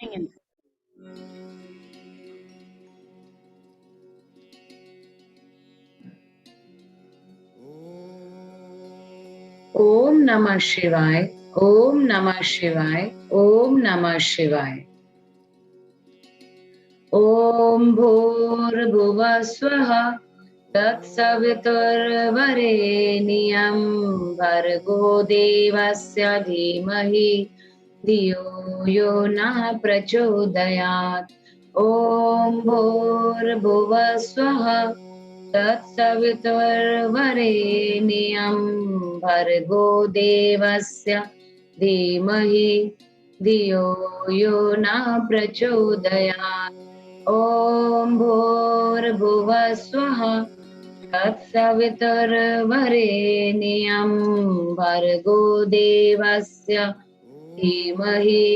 Singing. ओम नमः शिवाय। ओम नमः शिवाय। ओम नमः शिवाय। ओम भूर्भुवः स्वः तत्सवितुर्वरेण्यं भर्गो देवस्य धीमहि धियो यो नः प्रचोदयात्। ओम भूर्भुवः स्वः तत्सवितुर्वरेण्यं भर्गो देवस्य धीमहि धियो यो नः प्रचोदयात्। ॐ भूर्भुवः स्वः तत्सवितुर्वरेण्यं भर्गो देवस्य धीमहि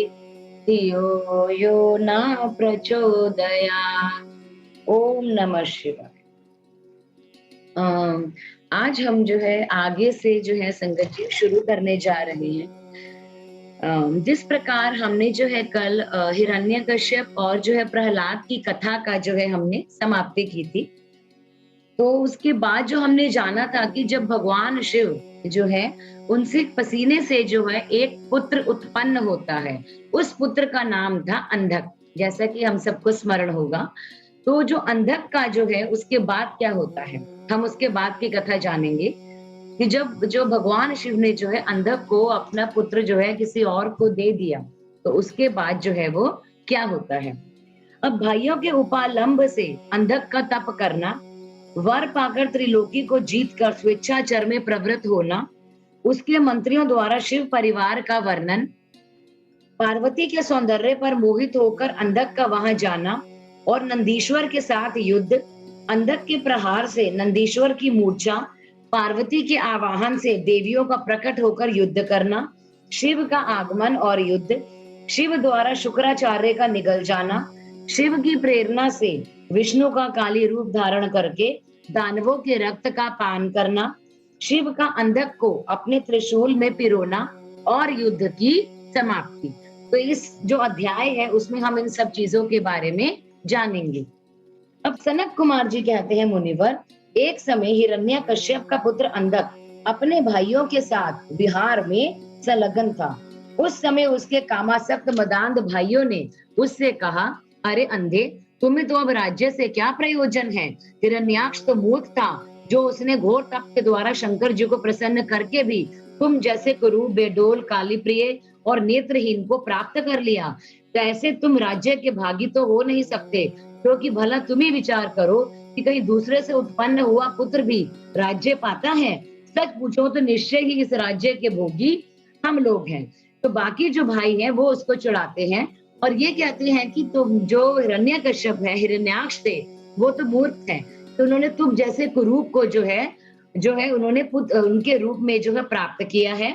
धियो यो नः प्रचोदयात्। ओम नमः शिवाय। आज हम जो है आगे से जो है संगत जी शुरू करने जा रहे हैं। जिस प्रकार हमने जो है कल हिरण्यकश्यप और जो है प्रहलाद की कथा का जो है हमने समाप्ति की थी, तो उसके बाद जो हमने जाना था कि जब भगवान शिव जो है उनसे पसीने से जो है एक पुत्र उत्पन्न होता है, उस पुत्र का नाम था अंधक, जैसा कि हम सबको स्मरण होगा। तो जो अंधक का जो है उसके बाद क्या होता है, हम उसके बाद की कथा जानेंगे कि जब जो भगवान शिव ने जो है अंधक को अपना पुत्र जो है किसी और को दे दिया, तो उसके बाद जो है वो क्या होता है। अब भाइयों के उपालंब से अंधक का तप करना, वर पाकर त्रिलोकी को जीतकर स्वेच्छाचार में प्रवृत्त होना, उसके मंत्रियों द्वारा शिव परिवार का वर्णन, पार्वती के सौंदर्य पर मोहित होकर अंधक का वहां जाना और नंदीश्वर के साथ युद्ध, अंधक के प्रहार से नंदीश्वर की मूर्छा, पार्वती के आवाहन से देवियों का प्रकट होकर युद्ध करना, शिव का आगमन और युद्ध, शिव द्वारा शुक्राचार्य का निगल जाना, शिव की प्रेरणा से विष्णु का काली रूप धारण करके दानवों के रक्त का पान करना, शिव का अंधक को अपने त्रिशूल में पिरोना और युद्ध की समाप्ति। तो इस जो अध्याय है उसमें हम इन सब चीजों के बारे में जानेंगे। अब सनक कुमार जी कहते हैं, मुनिवर, एक समय हिरण्यकश्यप का पुत्र अंधक अपने भाइयों के साथ विहार में संलग्न था। उस समय उसके कामासक्त मदांध भाइयों ने उससे कहा, अरे अंधे, तुम्हें तो अब राज्य से क्या प्रयोजन है। हिरण्याक्ष तो मूर्ख था, जो उसने घोर तप के द्वारा शंकर जी को प्रसन्न करके भी तुम जैसे कुरूप, बेडोल, काली प्रिय और नेत्रहीन को प्राप्त कर लिया। तो ऐसे तुम राज्य के भागी तो हो नहीं सकते, क्योंकि भला तुम ही विचार करो कि कहीं दूसरे से उत्पन्न हुआ पुत्र भी राज्य पाता है। सच पूछो तो निश्चय ही इस राज्य के भोगी हम लोग हैं। तो बाकी जो भाई हैं वो उसको चिढ़ाते हैं और ये कहते हैं कि तुम जो हिरण्यकश्यप है, हिरण्याक्ष थे, वो तो मूर्ख है, तो उन्होंने तुम जैसे कुरूप को जो है उन्होंने उनके रूप में जो है प्राप्त किया है।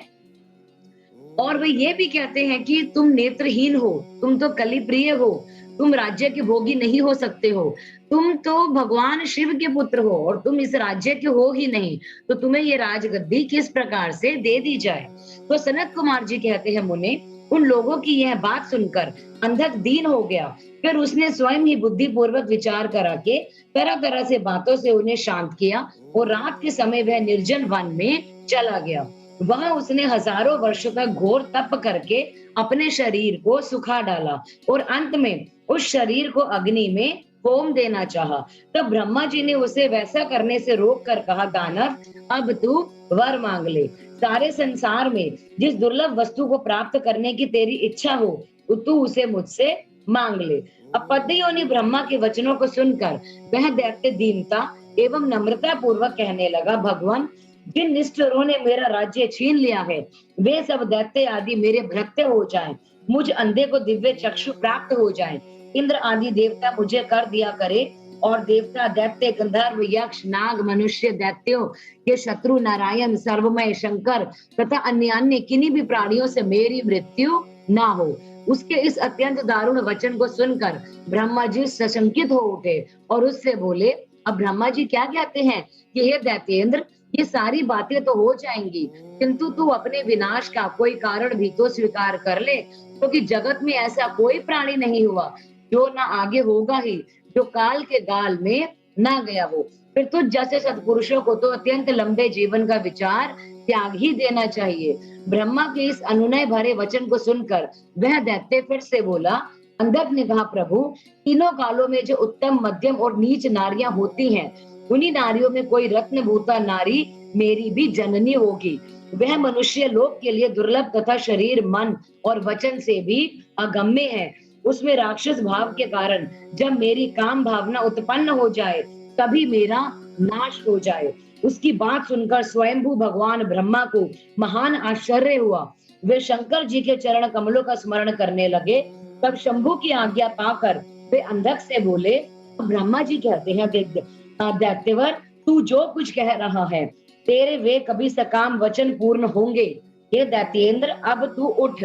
और वे ये भी कहते हैं कि तुम नेत्रहीन हो, तुम तो कली प्रिय हो, तुम राज्य के भोगी नहीं हो सकते हो, तुम तो भगवान शिव के पुत्र हो और तुम इस राज्य के हो ही नहीं, तो तुम्हें ये राजगद्दी किस प्रकार से दे दी जाए। तो सनत कुमार जी कहते हैं, मुने, उन लोगों की यह बात सुनकर अंधक दीन हो गया। फिर उसने स्वयं ही बुद्धि पूर्वक विचार करा के तरह तरह से बातों से उन्हें शांत किया और रात के समय वह निर्जन वन में चला गया। वहां उसने हजारों वर्षों तक घोर तप करके अपने शरीर को सुखा डाला और अंत में उस शरीर को अग्नि में होम देना चाहा। तब ब्रह्मा जी ने उसे वैसा करने से रोक कर कहा, दानव, अब तू वर मांग ले। सारे संसार में जिस दुर्लभ वस्तु को प्राप्त करने की तेरी इच्छा हो, तू उसे मुझसे मांग ले। अब पद्मयोनि ब्रह्मा के वचनों को सुनकर वह दैत्य दीनता एवं नम्रता पूर्वक कहने लगा, भगवान, जिन निष्ठुरों ने मेरा राज्य छीन लिया है, वे सब दैत्य आदि मेरे भक्त हो जाएं, मुझ अंधे को दिव्य चक्षु प्राप्त हो जाएं, इंद्र आदि देवता मुझे कर दिया करे और देवता, दैत्य, गंधर्व, यक्ष, नाग, मनुष्य, दैत्यों के शत्रु नारायण, सर्वमय शंकर तथा अन्य अन्य किन्हीं भी प्राणियों से मेरी मृत्यु ना हो। उसके इस अत्यंत दारुण वचन को सुनकर ब्रह्मा जी सशंकित हो उठे और उससे बोले। अब ब्रह्मा जी क्या कहते हैं कि हे दैत्येंद्र, ये सारी बातें तो हो जाएंगी, किंतु तू अपने विनाश का कोई कारण भी तो स्वीकार कर ले। क्योंकि जगत में ऐसा कोई प्राणी नहीं हुआ जो ना आगे होगा ही, जो काल के गाल में ना गया हो। फिर तो जैसे सत्पुरुषों को तो अत्यंत लंबे जीवन का विचार त्याग ही देना चाहिए। ब्रह्मा के इस अनुनय भरे वचन को सुनकर वह दैत्य फिर से बोला। अंधक ने कहा, प्रभु, तीनों कालों में जो उत्तम, मध्यम और नीच नारियां होती हैं, उन्हीं नारियों में कोई रत्नभूता नारी मेरी भी जननी होगी। वह मनुष्य लोक के लिए दुर्लभ तथा शरीर, मन और वचन से भी अगम्य है। उसमें राक्षस भाव के कारण जब मेरी काम भावना उत्पन्न हो जाए, तभी मेरा नाश हो जाए। उसकी बात सुनकर स्वयंभू भगवान ब्रह्मा को महान आश्चर्य हुआ। वे शंकर जी के चरण कमलों का स्मरण करने लगे। तब शंभू की आज्ञा पाकर वे अंधक से बोले। ब्रह्मा जी कहते हैं, दैत्यवर, तू जो कुछ कह रहा है, तेरे वे कभी सकाम वचन पूर्ण होंगे। हे दैत्येंद्र, अब तू उठ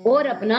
और अपना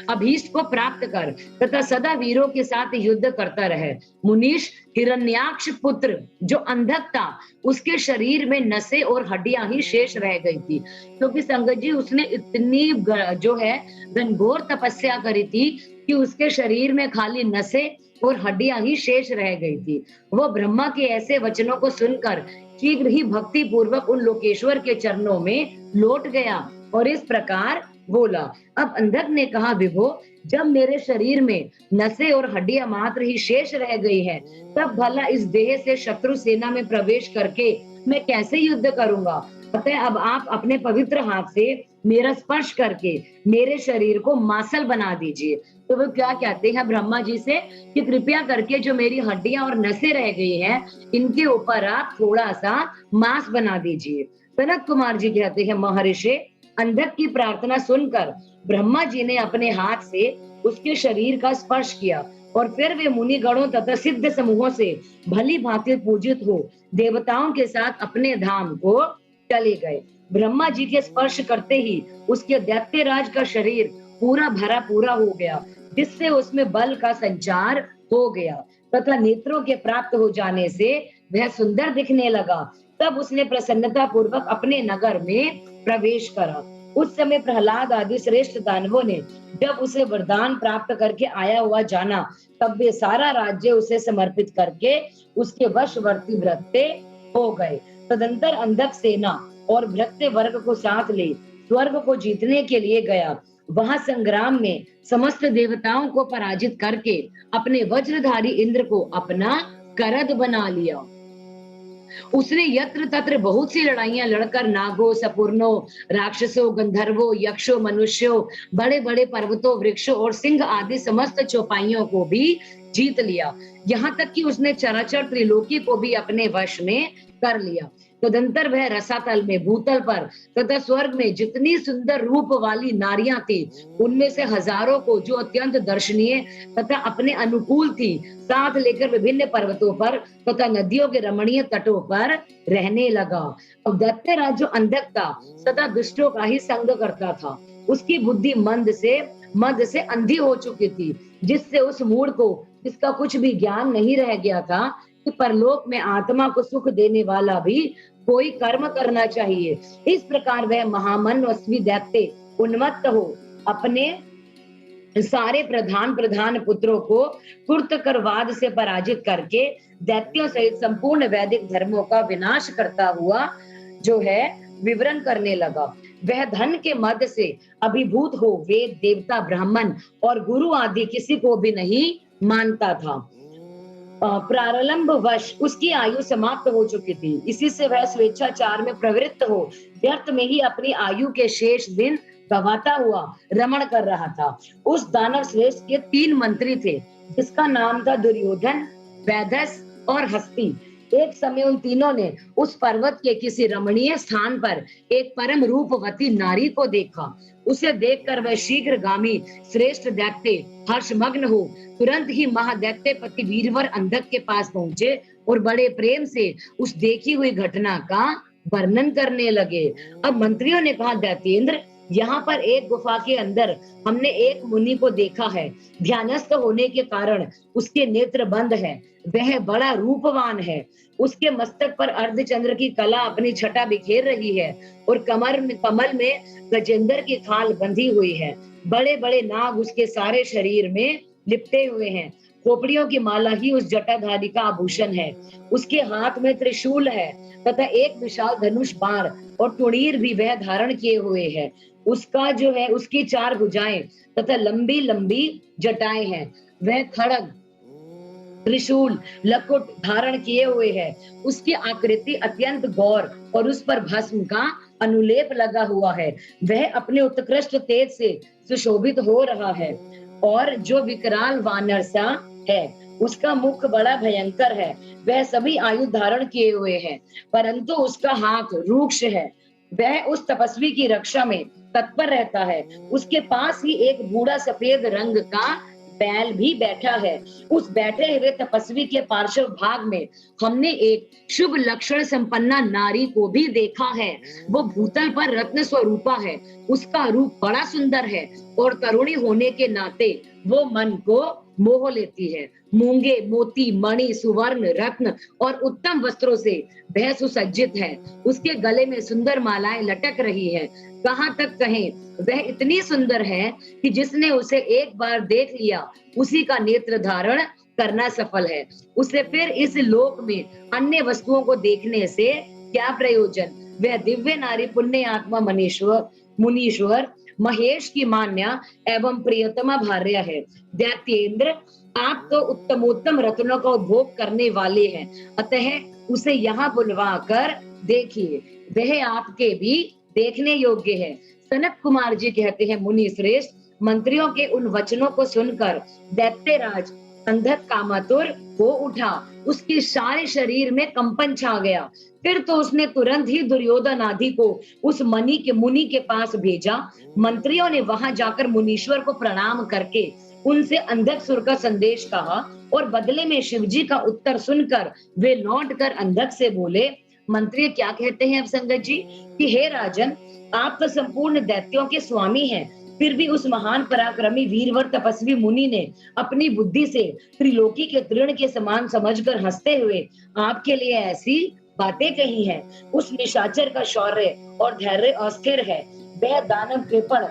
अभीष्ट को प्राप्त कर तथा सदा वीरों के साथ युद्ध करता रहे। मुनीश, हिरण्याक्ष पुत्र जो अंधक था, उसके शरीर में नसें और हड्डियां ही शेष रह गई थी, क्योंकि संगत जी उसने इतनी जो है घनघोर तपस्या करी थी कि उसके शरीर में खाली नसें और हड्डियां ही शेष रह गई थी। वो ब्रह्मा के ऐसे वचनों को सुनकर शीघ्र ही भक्ति पूर्वक उन लोकेश्वर के चरणों में लौट गया और इस प्रकार बोला। अब अंधक ने कहा, विभो, जब मेरे शरीर में नसें और हड्डियां मात्र ही शेष रह गई हैं, तब भला इस देह से शत्रु सेना में प्रवेश करके मैं कैसे युद्ध करूंगा? अतः अब आप अपने पवित्र हाथ से मेरा स्पर्श करके मेरे शरीर को मांसल बना दीजिए। तो वो क्या कहते हैं ब्रह्मा जी से कि कृपया करके जो मेरी हड्डियां और नसें रह गई हैं, इनके ऊपर आप थोड़ा सा मांस बना दीजिए। सनत कुमार जी कहते हैं, महर्षि, अंधक की प्रार्थना सुनकर ब्रह्मा जी ने अपने हाथ से उसके शरीर का स्पर्श किया और फिर वे मुनि गणों तथा सिद्ध समूहों से भली भांति पूजित हो देवताओं के साथ अपने धाम को चले गए। ब्रह्मा जी के स्पर्श करते ही उसके दैत्यराज का शरीर पूरा भरा पूरा हो गया, जिससे उसमें बल का संचार हो गया तथा नेत्रों के प्राप्त हो जाने से वह सुंदर दिखने लगा। तब उसने प्रसन्नता पूर्वक अपने नगर में प्रवेश करा। उस समय प्रहलाद आदि श्रेष्ठ दानवों ने जब उसे वरदान प्राप्त करके आया हुआ जाना, तब वे सारा राज्य उसे समर्पित करके उसके वशवर्ती भृत्य हो गए। तदंतर अंधक सेना और भृत्य वर्ग को साथ ले स्वर्ग को जीतने के लिए गया। वहां संग्राम में समस्त देवताओं को पराजित करके अपने वज्रधारी इंद्र को अपना करद बना लिया। उसने यत्र तत्र बहुत सी लड़ाइयां लड़कर नागों, सपूर्णों, राक्षसों, गंधर्वों, यक्षों, मनुष्यों, बड़े बड़े पर्वतों, वृक्षों और सिंह आदि समस्त चौपाइयों को भी जीत लिया। यहाँ तक कि उसने चराचर त्रिलोकी को भी अपने वश में कर लिया। तदंतर वह रसातल में, भूतल पर तथा स्वर्ग में जितनी सुंदर रूप वाली नारियां थी, उनमें से हजारों को जो अत्यंत दर्शनीय तथा अपने अनुकूल थी, साथ लेकर विभिन्न पर्वतों पर तथा नदियों के रमणीय तटों पर रहने लगा। अब दैत्यराज जो अंधक था, सदा दुष्टों का ही संग करता था। उसकी बुद्धि मद से अंधी हो चुकी थी, जिससे उस मूढ़ को जिसका कुछ भी ज्ञान नहीं रह गया था कि परलोक में आत्मा को सुख देने वाला भी कोई कर्म करना चाहिए। इस प्रकार वह महामनस्वी दैत्य उन्मत्त हो अपने सारे प्रधान पुत्रों को कुर्तकरवाद से पराजित करके दैत्यों सहित संपूर्ण वैदिक धर्मों का विनाश करता हुआ जो है विवरण करने लगा। वह धन के मद से अभिभूत हो वेद, देवता, ब्राह्मण और गुरु आदि किसी को भी नहीं मानता था। प्रारंभ वश उसकी आयु समाप्त हो चुकी थी। इसी से वह स्वेच्छाचार में प्रवृत्त हो व्यर्थ में ही अपनी आयु के शेष दिन गवाता हुआ रमण कर रहा था। उस दानव श्रेष्ठ के 3 मंत्री थे, जिसका नाम था दुर्योधन, वैदस और हस्ती। एक समय उन तीनों ने उस पर्वत के किसी रमणीय स्थान पर एक परम रूपवती नारी को देखा। उसे देखकर वह शीघ्रगामी श्रेष्ठ दैत्य हर्षमग्न हो तुरंत ही महादैत्यपति वीरवर अंधक के पास पहुंचे और बड़े प्रेम से उस देखी हुई घटना का वर्णन करने लगे। अब मंत्रियों ने कहा, दैत्येंद्र, यहाँ पर एक गुफा के अंदर हमने एक मुनि को देखा है। ध्यानस्थ होने के कारण उसके नेत्र बंद है। वह बड़ा रूपवान है। उसके मस्तक पर अर्धचंद्र की कला अपनी छटा बिखेर रही है और कमल में गजेंद्र की खाल बंधी हुई है। बड़े बड़े नाग उसके सारे शरीर में लिपटे हुए हैं। खोपड़ियों की माला ही उस जटाधारी का आभूषण है। उसके हाथ में त्रिशूल है तथा एक विशाल धनुष बाण और टुणीर भी वह धारण किए हुए है। उसका जो है उसकी 4 भुजाएं तथा लंबी लंबी जटाएं हैं। वह खड़ग, त्रिशूल, लकुट धारण किए हुए है। उसकी आकृति अत्यंत गौर और उस पर भस्म का अनुलेप लगा हुआ है। वह अपने उत्कृष्ट तेज से सुशोभित हो रहा है और जो विकराल वानर सा है, उसका मुख बड़ा भयंकर है। वह सभी आयु धारण किए हुए है, परंतु उसका हाथ रूक्ष है। वह उस तपस्वी की रक्षा में तत्पर रहता है। उसके पास ही एक बूढ़ा सफेद रंग का बैल भी बैठा है। उस बैठे हुए तपस्वी के पार्श्व भाग में हमने एक शुभ लक्षण संपन्ना नारी को भी देखा है। वो भूतल पर रत्न स्वरूपा है। उसका रूप बड़ा सुंदर है और तरुणी होने के नाते वो मन को मोह लेती है। मूंगे, मोती, मणि, सुवर्ण, रत्न और उत्तम वस्त्रों से वह सुसज्जित है। उसके गले में सुंदर मालाएं लटक रही है। कहां तक कहें, वह इतनी सुंदर है कि जिसने उसे एक बार देख लिया, उसी का नेत्र धारण करना सफल है। उसे फिर इस लोक में अन्य वस्तुओं को देखने से क्या प्रयोजन। वह दिव्य नारी पुण्य आत्मा मुनीश्वर महेश की मान्या एवं प्रियतमा भार्या है। दैत्येंद्र, आप तो उत्तमोत्तम रत्नों का उपभोग करने वाले हैं, अतः उसे यहाँ बुलवा कर देखिए। वह आपके भी देखने योग्य है। सनत कुमार जी कहते हैं, मुनि श्रेष्ठ, मंत्रियों के उन वचनों को सुनकर दैत्यराज अंधक कामातुर हो उठा। उसके सारे शरीर में कंपन छा गया। फिर तो उसने तुरंत ही दुर्योधन आदि को उस मुनि के पास भेजा। मंत्रियों ने वहां जाकर मुनीश्वर को प्रणाम करके उनसे अंधक सुर का संदेश कहा और बदले में शिवजी का उत्तर सुनकर वे लौटकर अंधक से बोले। मंत्री क्या कहते हैं अब संगत जी कि हे राजन, आप तो संपूर्ण दैत्यों के स्वामी हैं, फिर भी उस महान पराक्रमी वीरवर तपस्वी मुनि ने अपनी बुद्धि से त्रिलोकी के तृण के समान समझकर हंसते हुए आपके लिए ऐसी बातें कही हैं। उस निशाचर का शौर्य और धैर्य अस्थिर है। वह दानव कृपण,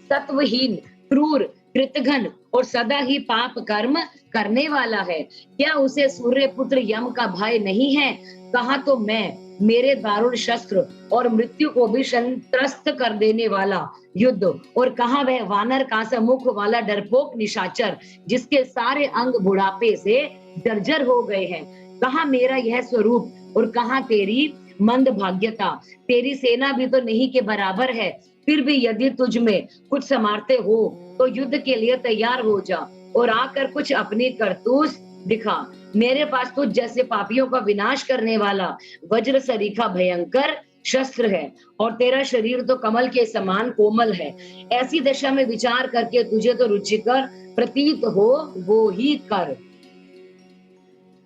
सत्वहीन, क्रूर, कृतघ्न और सदा ही पाप कर्म करने वाला है। क्या उसे सूर्य पुत्र यम का भय नहीं है? कहा तो मैं, मेरे दारुण शस्त्र और मृत्यु को भी संत्रस्त कर देने वाला युद्ध, और कहा वह वानर का सा मुख वाला डरपोक निशाचर जिसके सारे अंग बुढ़ापे से जर्जर हो गए हैं। कहा मेरा यह स्वरूप और कहा तेरी मंद भाग्यता। तेरी सेना भी तो नहीं के बराबर है, फिर भी यदि तुझ में कुछ सामर्थ्य हो तो युद्ध के लिए तैयार हो जा और आकर कुछ अपनी करतूत दिखा। मेरे पास तुझ जैसे पापियों का विनाश करने वाला वज्र सरीखा भयंकर शस्त्र है और तेरा शरीर तो कमल के समान कोमल है। ऐसी दशा में विचार करके तुझे तो रुचिकर प्रतीत हो वो ही कर।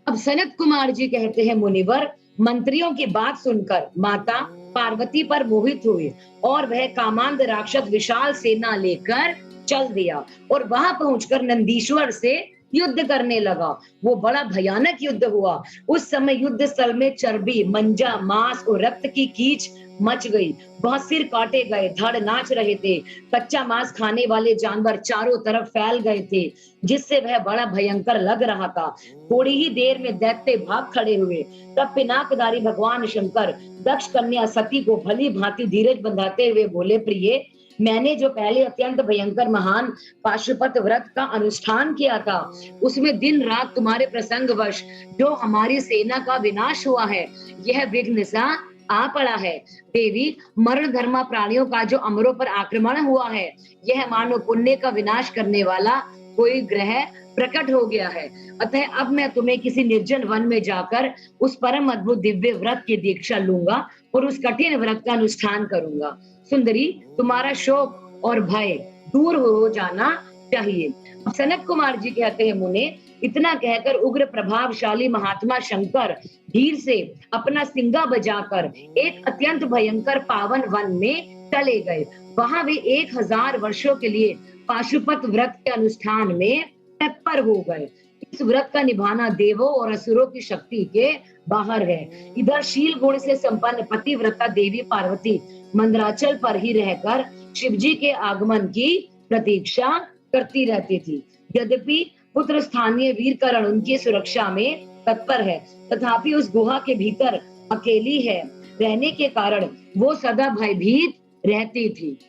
अब सनत कुमार जी कहते हैं, मुनिवर, मंत्रियों की बात सुनकर माता पार्वती पर मोहित हुए और वह कामांध राक्षस विशाल सेना लेकर चल दिया और वहां पहुंचकर नंदीश्वर से युद्ध करने लगा। वो बड़ा भयानक युद्ध हुआ। उस समय युद्ध स्थल में चर्बी, मंजा, मांस और रक्त की कीच मच गई। बहुत सिर काटे गए, धड़ नाच रहे थे। कच्चा मांस खाने वाले जानवर चारों तरफ फैल गए थे, जिससे वह बड़ा भयंकर लग रहा था। थोड़ी ही देर में दैत्य भाग खड़े हुए। तब पिनाकधारी भगवान शंकर दक्ष कन्या सती को भली भांति धीरज बंधाते हुए बोले, प्रिय, मैंने जो पहले अत्यंत भयंकर महान पाशुपत व्रत का अनुष्ठान किया था, उसमें दिन रात तुम्हारे प्रसंगवश जो हमारी सेना का विनाश हुआ है, यह विघ्न सा आ पड़ा है। देवी, मरण धर्मा प्राणियों का जो अमरों पर आक्रमण हुआ है, यह मानव पुण्य का विनाश करने वाला कोई ग्रह प्रकट हो गया है। अतः अब मैं तुम्हें किसी निर्जन वन में जाकर उस परम अद्भुत दिव्य व्रत की दीक्षा लूंगा और उस कठिन व्रत का अनुष्ठान करूंगा। सुंदरी, तुम्हारा शोक और भय दूर हो जाना चाहिए। सनत कुमार जी कहते हैं, मुने, इतना कहकर उग्र प्रभावशाली महात्मा शंकर धीर से अपना सिंगा बजाकर एक अत्यंत भयंकर पावन वन में चले गए वहां वे 1000 वर्षों के लिए पाशुपत व्रत के अनुष्ठान में तत्पर हो गए। इस व्रत का निभाना देवों और असुरों की शक्ति के बाहर है। इधर शील गुण से संपन्न पतिव्रता देवी पार्वती मंदराचल पर ही रहकर शिवजी के आगमन की प्रतीक्षा करती रहती थी। यद्यपि पुत्र स्थानीय वीरकरण उनकी सुरक्षा में तत्पर है, तथापि उस गुहा के भीतर अकेली है रहने के कारण वो सदा भयभीत रहती थी,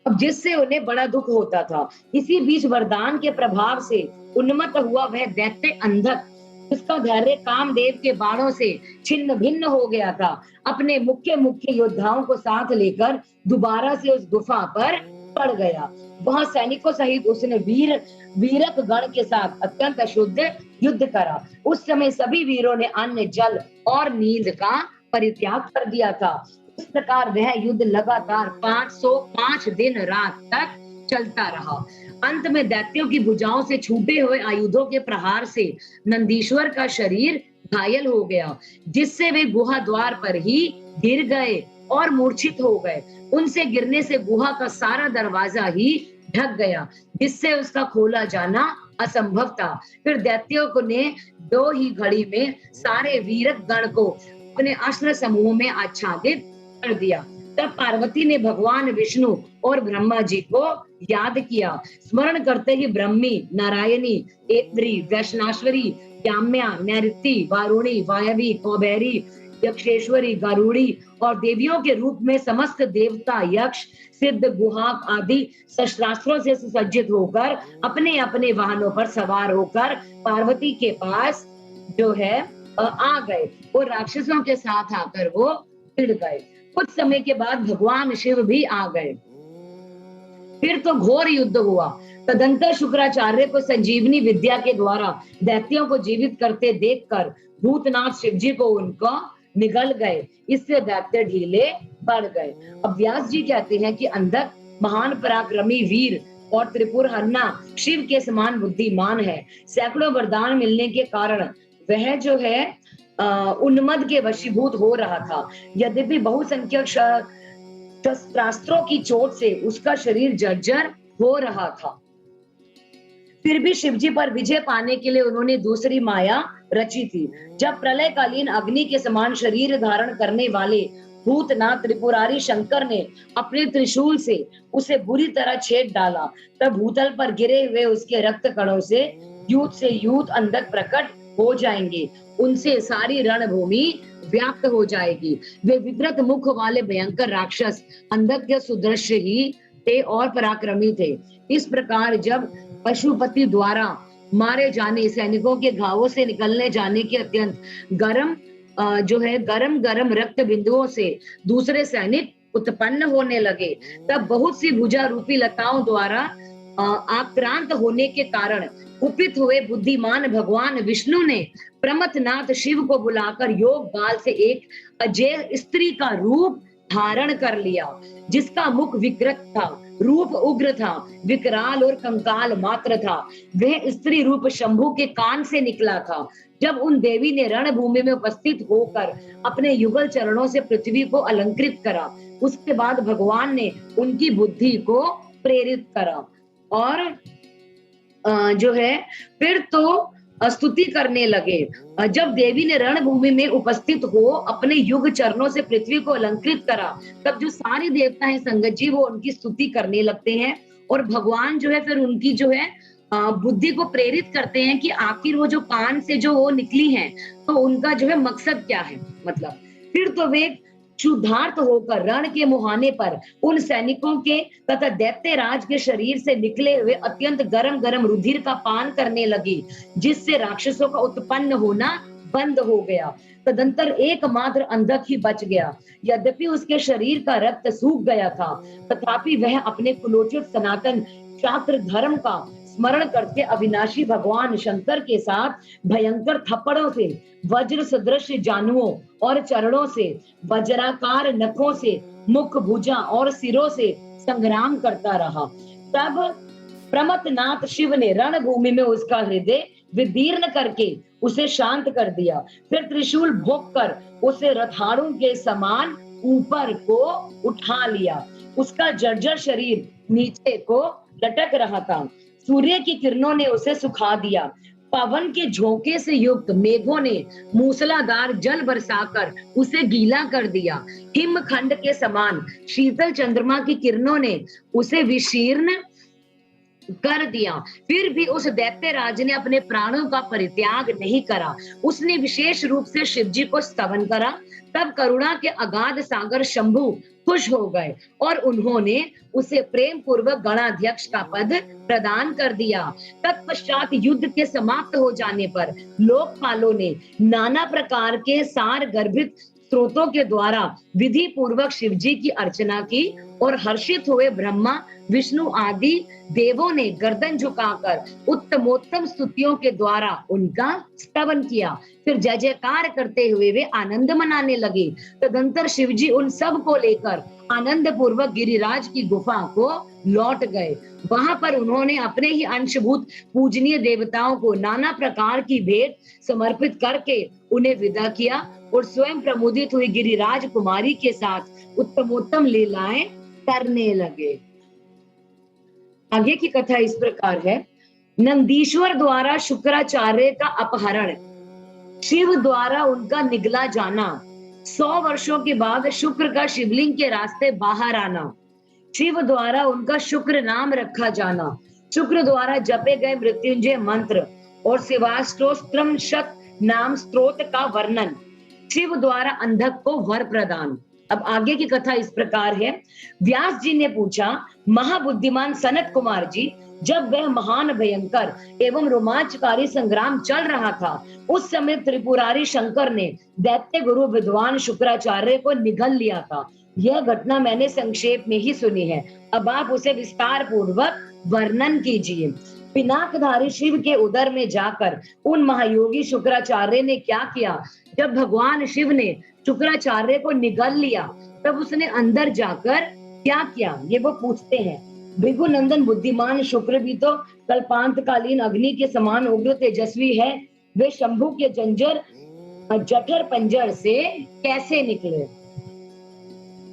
अब जिससे उन्हें बड़ा दुख होता था। इसी बीच वरदान के प्रभाव से उन्मत्त हुआ वह दैत्य अंधक, जिसका धैर्य कामदेव के बाणों से छिन्न भिन्न हो गया था, अपने मुख्य मुख्य योद्धाओं को साथ लेकर दोबारा से उस गुफा पर पड़ गया। वहां सैनिकों सहित उसने वीरक गण के साथ अत्यंत अशुद्ध युद्ध करा। उस समय सभी वीरों ने अन्न, जल और नींद का परित्याग कर दिया था। इस प्रकार वह युद्ध लगातार 505 दिन रात तक चलता रहा। अंत में दैत्यों की भुजाओं से छूटे हुए आयुधों के प्रहार से नंदीश्वर का शरीर घायल हो गया, जिससे वे गुहा द्वार पर ही गिर गए और मूर्छित हो गए। उनसे गिरने से गुहा का सारा दरवाजा ही ढक गया, जिससे उसका खोला जाना असंभव था। फिर दैत्यों को ने 2 ही घड़ी में सारे वीरक गण को अपने अस्त्र समूह में आच्छादित कर दिया। तब पार्वती ने भगवान विष्णु और ब्रह्मा जी को याद किया। स्मरण करते ही ब्रह्मी, नारायणी, ऐत्री, वैष्णाश्वरी, याम्या, नैऋति, वारुणी, वायवी, कौबेरी, यक्षेश्वरी, गरुड़ी और देवियों के रूप में समस्त देवता, यक्ष, सिद्ध, गुहाक आदि शस्त्रास्त्रों से सुसज्जित होकर अपने अपने वाहनों पर सवार होकर पार्वती के पास जो है आ गए और राक्षसों के साथ आकर वो भिड़ गए। कुछ समय के बाद भगवान शिव भी आ गए। फिर तो घोर युद्ध हुआ। तदंतर शुक्राचार्य को संजीवनी विद्या के द्वारा दैत्यों को जीवित करते देखकर भूतनाथ शिवजी को उनको निगल गए। इससे दैत्य ढीले पड़ गए। अब व्यास जी कहते हैं कि अंधक महान पराक्रमी वीर और त्रिपुरहरना शिव के समान बुद्धिमान है। सैकड़ों वरदान मिलने के कारण वह जो है उन्मद के वशीभूत हो रहा था। यद्यपि बहुसंख्यक शस्त्रास्त्रों की चोट से उसका शरीर जर्जर हो रहा था, फिर भी शिवजी पर विजय पाने के लिए उन्होंने दूसरी माया रची थी। जब प्रलयकालीन अग्नि के समान शरीर धारण करने वाले भूतनाथ त्रिपुरारी शंकर ने अपने त्रिशूल से उसे बुरी तरह छेद डाला, तब भूतल पर गिरे हुए उसके रक्त कणों से यूथ अंधक प्रकट हो जाएंगे। उनसे सारी रणभूमि व्याप्त हो जाएगी। वे विकृत मुख वाले भयंकर राक्षस अंधक के सुदृश्य ही थे और पराक्रमी थे। इस प्रकार जब पशुपति द्वारा मारे जाने सैनिकों के घावों से निकलने जाने के अत्यंत गरम रक्त बिंदुओं से दूसरे सैनिक उत्पन्न होने लगे, तब बहुत सी भुजा रूपी लताओं द्वारा आक्रांत होने के कारण कुपित हुए बुद्धिमान भगवान विष्णु ने प्रमथनाथ शिव को बुलाकर योग बाल से एक अजय स्त्री का रूप धारण कर लिया, जिसका मुख विकृत था, रूप उग्र था, विकराल और कंकाल मात्र था। वह स्त्री रूप शंभु के कान से निकला था। जब उन देवी ने रणभूमि में उपस्थित होकर अपने युगल चरणों से पृथ्वी को अलंकृत करा, उसके बाद भगवान ने उनकी बुद्धि को प्रेरित करा और जो है फिर तो स्तुति करने लगे। जब देवी ने रणभूमि में उपस्थित हो अपने युग चरणों से पृथ्वी को अलंकृत करा, तब जो सारे देवता हैं संगत जी वो उनकी स्तुति करने लगते हैं और भगवान जो है फिर उनकी जो है बुद्धि को प्रेरित करते हैं कि आखिर वो जो कान से जो वो निकली हैं तो उनका जो है मकसद क्या है। मतलब फिर तो वे क्षुधार्त होकर रण के मुहाने पर उन सैनिकों के तथा दैत्य राज के शरीर से निकले हुए अत्यंत गरम रुधिर का पान करने लगी, जिससे राक्षसों का उत्पन्न होना बंद हो गया। तदंतर एकमात्र अंधक ही बच गया। यद्यपि उसके शरीर का रक्त सूख गया था, तथापि वह अपने कुलोचित सनातन शास्त्र धर्म का स्मरण करके अविनाशी भगवान शंकर के साथ भयंकर थप्पड़ों से, वज्र सदृश जानुओं और चरणों से, वज्राकार नखों से, मुख, भुजा और सिरों से संग्राम करता रहा। तब प्रमथनाथ शिव ने रणभूमि में उसका हृदय विदीर्ण करके उसे शांत कर दिया। फिर त्रिशूल भोंक कर उसे रथाड़ों के समान ऊपर को उठा लिया। उसका जर्जर शरीर नीचे को लटक रहा था। सूर्य की किरणों ने उसे सुखा दिया। पवन के झोंके से युक्त मेघों ने मूसलाधार जल बरसाकर उसे गीला कर दिया। हिमखंड के समान शीतल चंद्रमा की किरणों ने उसे विशीर्ण कर दिया। फिर भी उस दैत्य राज ने अपने प्राणों का परित्याग नहीं करा। उसने विशेष रूप से शिव जी को स्तवन करा। तब करुणा के अगाध सागर शंभु खुश हो गए और उन्होंने उसे प्रेम पूर्वक गणाध्यक्ष का पद प्रदान कर दिया। तत्पश्चात युद्ध के समाप्त हो जाने पर लोकपालों ने नाना प्रकार के सार गर्भित स्रोतों के द्वारा विधि पूर्वक शिव जी की अर्चना की और हर्षित हुए ब्रह्मा विष्णु आदि देवों ने गर्दन झुकाकर उत्तमोत्तम स्तुतियों के द्वारा उनका स्तवन किया। फिर जय जयकार करते हुए वे आनंद मनाने लगे। तदंतर शिव जी उन सब को लेकर आनंद पूर्वक गिरिराज की गुफा को लौट गए। वहां पर उन्होंने अपने ही अंशभूत पूजनीय देवताओं को नाना प्रकार की भेंट समर्पित करके उन्हें विदा किया और स्वयं प्रमोदित हुई गिरिराज कुमारी के साथ उत्तमोत्तम लीलाएं करने लगे। आगे की कथा इस प्रकार है। नंदीश्वर द्वारा शुक्राचार्य का अपहरण, शिव द्वारा उनका निगला जाना, 100 वर्षों के बाद शुक्र का शिवलिंग के रास्ते बाहर आना, शिव द्वारा उनका शुक्र नाम रखा जाना, शुक्र द्वारा जपे गए मृत्युंजय मंत्र और शिवाष्टोस्त्रम शत नाम स्तोत्र का वर्णन, शिव द्वारा अंधक को वर प्रदान। अब आगे की कथा इस प्रकार है। व्यास जी ने पूछा, महाबुद्धिमान सनत कुमार जी, जब वह महान भयंकर एवं रोमांचकारी संग्राम चल रहा था, उस समय त्रिपुरारी शंकर ने दैत्य गुरु विद्वान शुक्राचार्य को निगल लिया था। यह घटना मैंने संक्षेप में ही सुनी है, अब आप उसे विस्तार पूर्वक वर्णन कीजिए। पिनाकधारी शिव के उदर में जाकर उन महायोगी शुक्राचार्य ने क्या किया? जब भगवान शिव ने शुक्राचार्य को निगल लिया, तब उसने अंदर जाकर क्या किया, ये वो पूछते हैं। भृगुनंदन बुद्धिमान शुक्र भी तो कल्पांतकालीन अग्नि के समान उग्र तेजस्वी है। वे शंभु के जठर पंजर से कैसे निकले?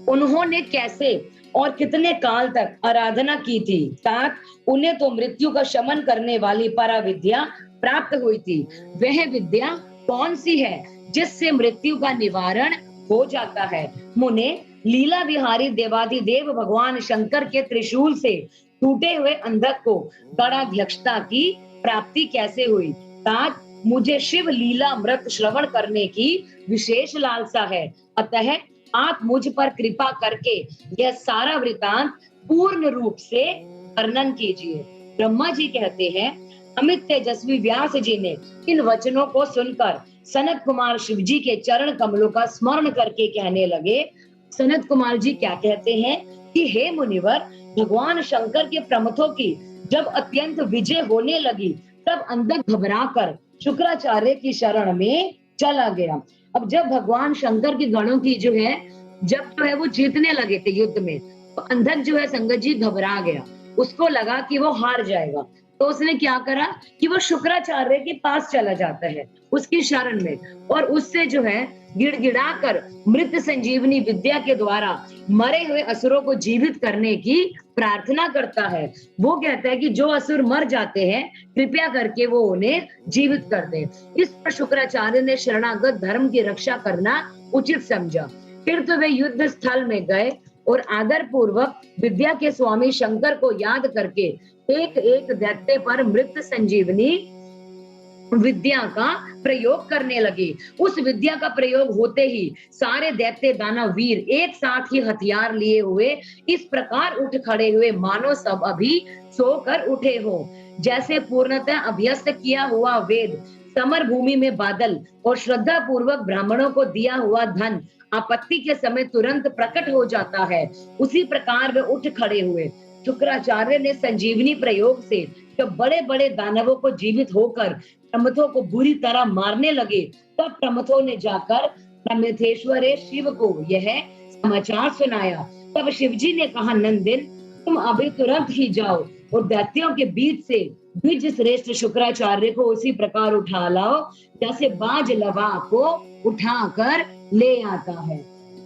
उन्होंने कैसे और कितने काल तक आराधना की थी, ताकि उन्हें तो मृत्यु का शमन करने वाली पराविद्या प्राप्त हुई थी। वह विद्या कौन सी है जिससे मृत्यु का निवारण हो जाता है? मुने, लीला विहारी देवाधिदेव भगवान शंकर के त्रिशूल से टूटे हुए अंधक को गणाध्यक्षता की प्राप्ति कैसे हुई? तात, मुझे शिव लीला अमृत श्रवण करने की विशेष लालसा है, अतः आप मुझ पर कृपा करके यह सारा वृतांत पूर्ण रूप से वर्णन कीजिए। ब्रह्मा जी कहते हैं, अमित तेजस्वी व्यास जी ने इन वचनों को सुनकर सनत कुमार शिव जी के चरण कमलों का स्मरण करके कहने लगे। सनत कुमार जी क्या कहते हैं कि हे मुनिवर, भगवान शंकर के प्रमथों की जब अत्यंत विजय होने लगी, तब अंधक घबराकर शुक्राचार्य की शरण में चला गया। अब जब भगवान शंकर की गणों की जो है वो जीतने लगे थे युद्ध में, तो अंधक जो है संगत जी घबरा गया। उसको लगा कि वो हार जाएगा, तो उसने क्या करा कि वो शुक्राचार्य के पास चला जाता है उसकी शरण में, और उससे जो है गिड़गिड़ाकर मृत संजीवनी विद्या के द्वारा मरे हुए असुरों को जीवित करने की प्रार्थना करता है। वो कहता है कि जो असुर मर जाते हैं, कृपया करके वो उन्हें जीवित कर दे। इस पर शुक्राचार्य ने शरणागत धर्म की रक्षा करना उचित समझा। फिर तो वे युद्ध स्थल में गए और आदर पूर्वक विद्या के स्वामी शंकर को याद करके एक एक दैत्य पर मृत संजीवनी विद्या का प्रयोग करने लगे। उस विद्या का प्रयोग होते ही सारे दैत्य दानव वीर एक साथ ही हथियार लिए हुए इस प्रकार उठ खड़े हुए मानो सब अभी सोकर उठे हो। जैसे पूर्णतः अभ्यस्त किया हुआ वेद समर भूमि में बादल और श्रद्धा पूर्वक ब्राह्मणों को दिया हुआ धन आपत्ति के समय तुरंत प्रकट हो जाता है, उसी प्रकार वे उठ खड़े हुए। शुक्राचार्य ने संजीवनी प्रयोग से जब बड़े बड़े दानवों को जीवित होकर प्रमथों को बुरी तरह मारने लगे, तब प्रमथों ने जाकर प्रमथेश्वर शिव को यह समाचार सुनाया। तब शिवजी ने कहा, नंदिन, तुम अभी तुरंत ही जाओ और दैत्यों के बीच से द्विज श्रेष्ठ शुक्राचार्य को उसी प्रकार उठा लाओ जैसे बाज लवा को उठाकर ले आता है।